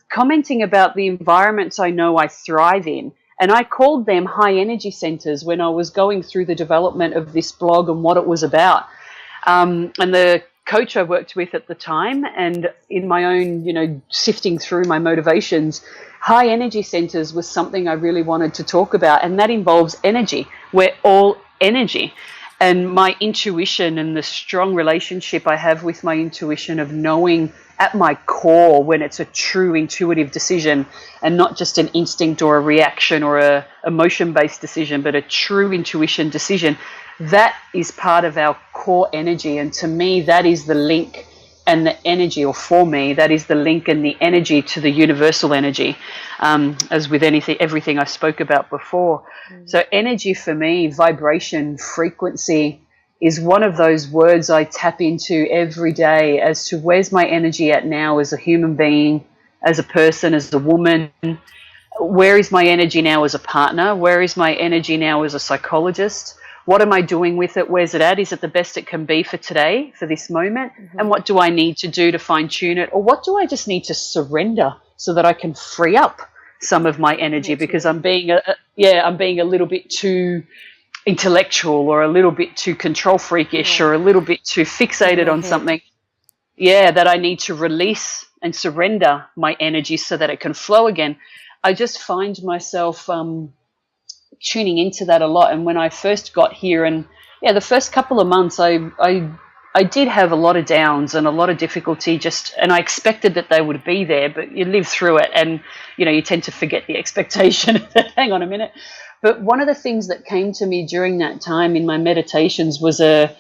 commenting about the environments I know I thrive in. And I called them high energy centers when I was going through the development of this blog and what it was about. And the coach I worked with at the time, and in my own, sifting through my motivations, high energy centers was something I really wanted to talk about. And that involves energy. We're all energy. And my intuition and the strong relationship I have with my intuition of knowing at my core when it's a true intuitive decision and not just an instinct or a reaction or a emotion-based decision, but a true intuition decision, that is part of our core energy. And to me, that is the link and the energy, or for me, that is the link and the energy to the universal energy, as with everything I spoke about before. So energy for me, vibration, frequency, is one of those words I tap into every day as to where's my energy at now as a human being, as a person, as a woman. Where is my energy now as a partner? Where is my energy now as a psychologist? What am I doing with it? Where's it at? Is it the best it can be for today, for this moment? And what do I need to do to fine tune it? Or what do I just need to surrender so that I can free up some of my energy, because I'm being a little bit too intellectual, or a little bit too control freakish, or a little bit too fixated on something. Yeah, that I need to release and surrender my energy so that it can flow again. I just find myself tuning into that a lot. And when I first got here, and the first couple of months, I did have a lot of downs and a lot of difficulty, and I expected that they would be there, but you live through it, and you tend to forget the expectation. Hang on a minute. But one of the things that came to me during that time in my meditations was a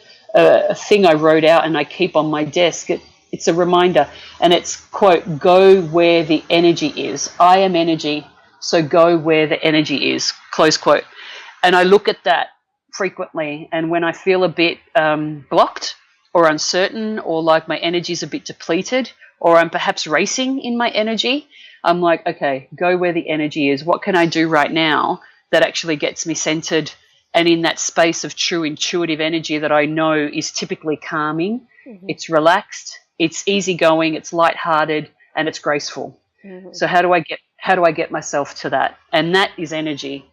thing I wrote out and I keep on my desk. It's a reminder, and it's, quote, "Go where the energy is. I am energy, so go where the energy is," close quote. And I look at that frequently, and when I feel a bit blocked or uncertain, or like my energy is a bit depleted, or I'm perhaps racing in my energy, I'm like, okay, go where the energy is. What can I do right now that actually gets me centered and in that space of true intuitive energy that I know is typically calming? It's relaxed, it's easygoing, it's lighthearted, and it's graceful. So how do I get myself to that? And that is energy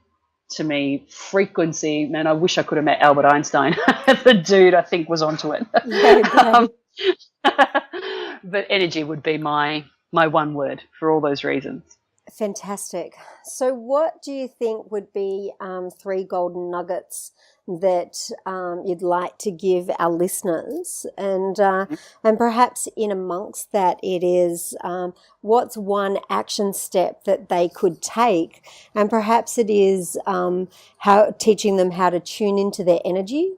to me. Frequency, man, I wish I could have met Albert Einstein. The dude, I think, was onto it. But energy would be my one word for all those reasons. Fantastic. So what do you think would be 3 golden nuggets that you'd like to give our listeners? And perhaps in amongst that, it is what's one action step that they could take? And perhaps it is how teaching them how to tune into their energy.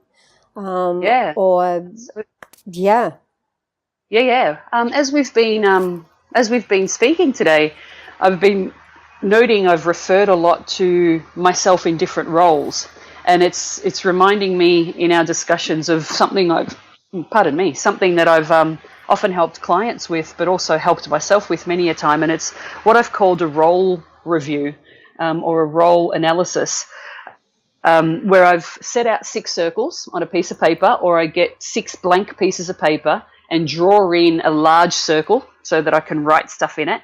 As we've been speaking today, I've been noting I've referred a lot to myself in different roles, and it's reminding me in our discussions of something that I've often helped clients with, but also helped myself with many a time, and it's what I've called a role review or a role analysis, where I've set out 6 circles on a piece of paper, or I get 6 blank pieces of paper and draw in a large circle so that I can write stuff in it.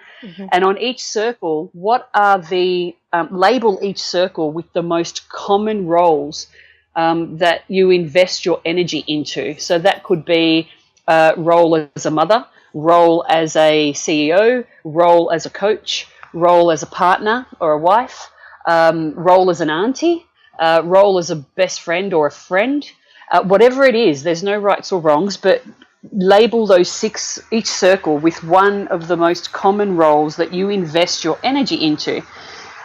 And on each circle, what are the label each circle with the most common roles that you invest your energy into. So that could be role as a mother, role as a CEO, role as a coach, role as a partner or a wife, role as an auntie, role as a best friend or a friend. Whatever it is, there's no rights or wrongs, but label those 6, each circle with one of the most common roles that you invest your energy into.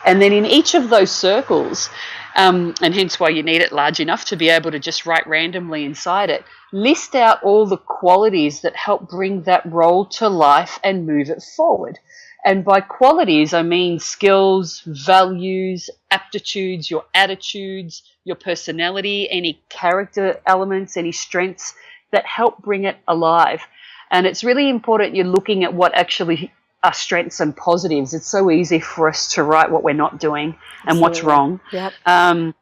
And then in each of those circles, and hence why you need it large enough to be able to just write randomly inside it, list out all the qualities that help bring that role to life and move it forward. And by qualities, I mean skills, values, aptitudes, your attitudes, your personality, any character elements, any strengths that help bring it alive. And it's really important you're looking at what actually are strengths and positives. It's so easy for us to write what we're not doing and what's wrong. Yep. And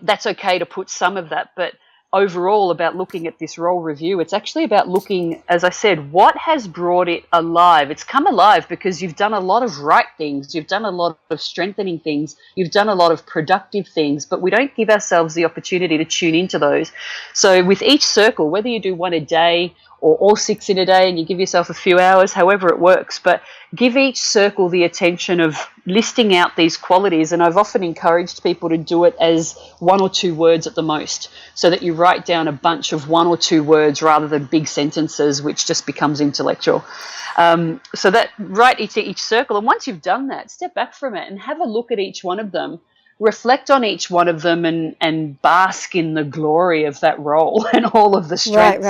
that's okay to put some of that, but overall about looking at this role review, it's actually about looking, as I said, what has brought it alive. It's come alive because you've done a lot of right things, you've done a lot of strengthening things, you've done a lot of productive things, but we don't give ourselves the opportunity to tune into those. So with each circle, whether you do one a day or all 6 in a day and you give yourself a few hours, however it works, but give each circle the attention of listing out these qualities. And I've often encouraged people to do it as 1 or 2 words at the most, so that you write down a bunch of 1 or 2 words rather than big sentences, which just becomes intellectual. So that write each circle. And once you've done that, step back from it and have a look at each one of them. Reflect on each one of them and bask in the glory of that role and all of the strengths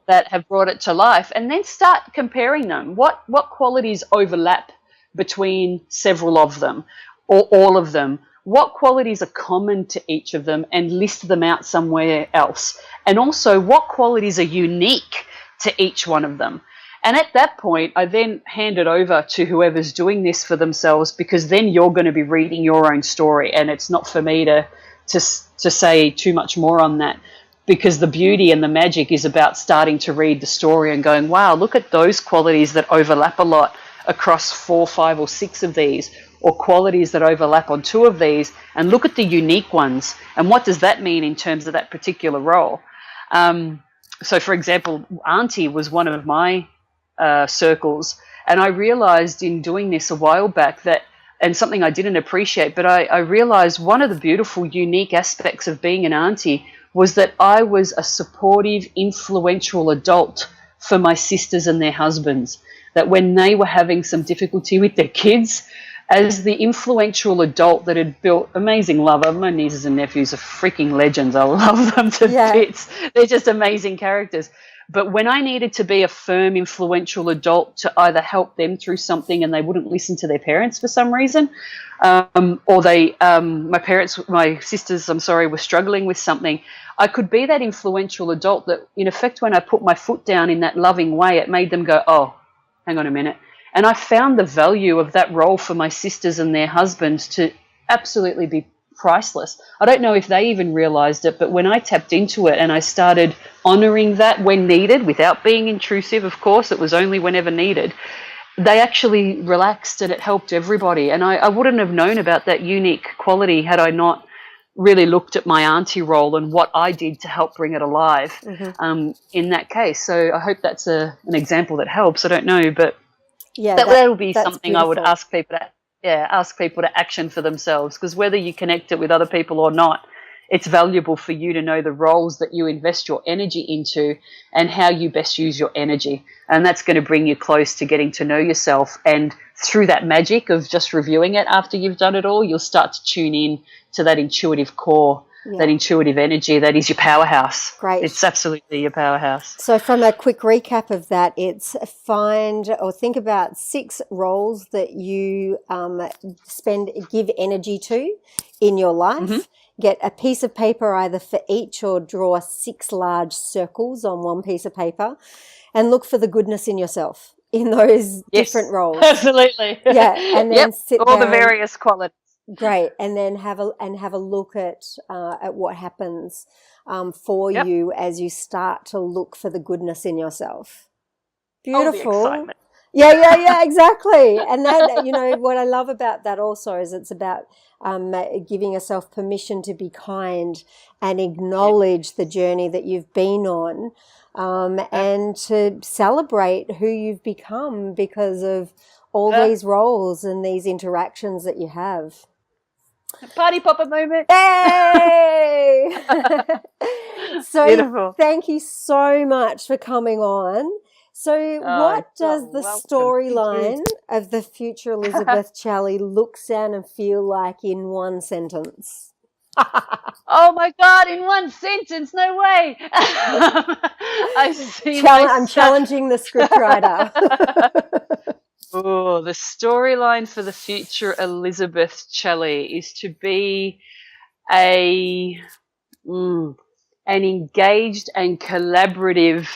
that have brought it to life. And then start comparing them. What qualities overlap between several of them or all of them? What qualities are common to each of them, and list them out somewhere else? And also, what qualities are unique to each one of them? And at that point, I then hand it over to whoever's doing this for themselves, because then you're going to be reading your own story, and it's not for me to to say too much more on that, because the beauty and the magic is about starting to read the story and going, wow, look at those qualities that overlap a lot across 4, 5, or 6 of these, or qualities that overlap on 2 of these, and look at the unique ones, and what does that mean in terms of that particular role. So, for example, Auntie was one of my circles, and I realized in doing this a while back that, and something I didn't appreciate, but I realized one of the beautiful, unique aspects of being an auntie was that I was a supportive, influential adult for my sisters and their husbands, that when they were having some difficulty with their kids, as the influential adult that had built amazing love. My nieces and nephews are freaking legends. I love them to bits. They're just amazing characters. But when I needed to be a firm, influential adult to either help them through something and they wouldn't listen to their parents for some reason, or my sisters, were struggling with something, I could be that influential adult that, in effect, when I put my foot down in that loving way, it made them go, oh, hang on a minute. And I found the value of that role for my sisters and their husbands to absolutely be priceless. I don't know if they even realized it, but when I tapped into it and I started honoring that when needed, without being intrusive, of course, it was only whenever needed, they actually relaxed and it helped everybody. And I wouldn't have known about that unique quality had I not really looked at my auntie role and what I did to help bring it alive in that case. So I hope that's an example that helps. I don't know, but that'll be something beautiful. I would ask people to action for themselves, because whether you connect it with other people or not, it's valuable for you to know the roles that you invest your energy into and how you best use your energy. And that's going to bring you close to getting to know yourself. And through that magic of just reviewing it after you've done it all, you'll start to tune in to that intuitive core, that intuitive energy that is your powerhouse. Great. It's absolutely your powerhouse. So from a quick recap of that, it's find or think about 6 roles that you give energy to in your life. Get a piece of paper either for each, or draw 6 large circles on one piece of paper, and look for the goodness in yourself in those different roles. Absolutely. Yeah, and then sit all down, the various qualities. Great, and then have a look at what happens for you as you start to look for the goodness in yourself. Beautiful. Yeah, exactly. And that, what I love about that also is it's about giving yourself permission to be kind and acknowledge the journey that you've been on, and to celebrate who you've become because of all these roles and these interactions that you have. Party popper moment. Hey! So beautiful. Thank you so much for coming on. So what does the storyline of the future Elizabeth Celi look, sound and feel like in one sentence? Oh my God, in one sentence, no way. I'm challenging the scriptwriter. Oh, the storyline for the future Elizabeth Celi is to be an engaged and collaborative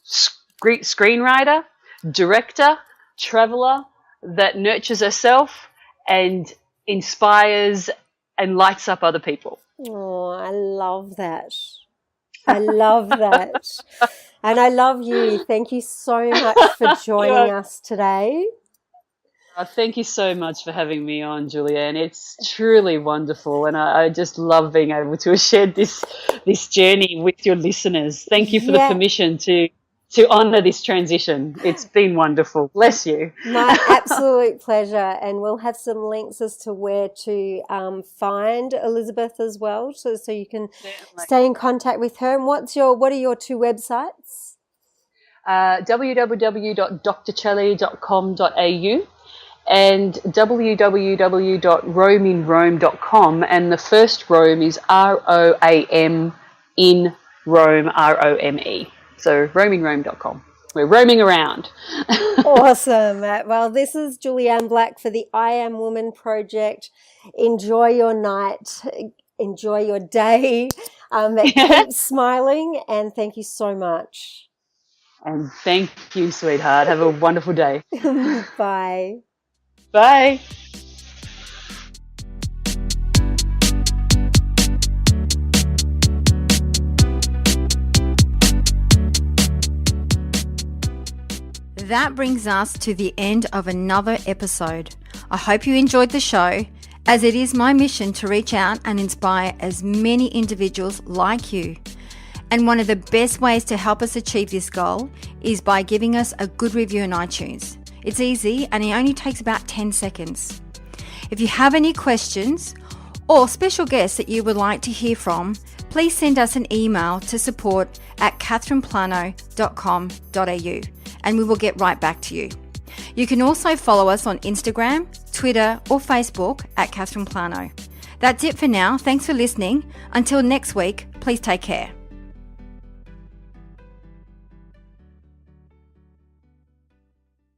screenwriter, director, traveler that nurtures herself and inspires and lights up other people. Oh, I love that. I love that. And I love you. Thank you so much for joining us today. Thank you so much for having me on, Julianne. It's truly wonderful, and I just love being able to have shared this journey with your listeners. Thank you for the permission to honour this transition. It's been wonderful. Bless you. My absolute pleasure. And we'll have some links as to where to find Elizabeth as well, so you can stay in contact with her. And what are your 2 websites? www.drceli.com.au and www.roamingrome.com, and the first Rome is ROAM in Rome, ROME. So roamingrome.com. We're roaming around. Awesome. Well, this is Julianne Black for the I Am Woman Project. Enjoy your night. Enjoy your day. Keep smiling, and thank you so much. And thank you, sweetheart. Have a wonderful day. Bye. Bye. That brings us to the end of another episode. I hope you enjoyed the show, as it is my mission to reach out and inspire as many individuals like you. And one of the best ways to help us achieve this goal is by giving us a good review on iTunes. It's easy and it only takes about 10 seconds. If you have any questions or special guests that you would like to hear from, please send us an email to support@catherineplano.com.au and we will get right back to you. You can also follow us on Instagram, Twitter or Facebook at Catherine Plano. That's it for now. Thanks for listening. Until next week, please take care.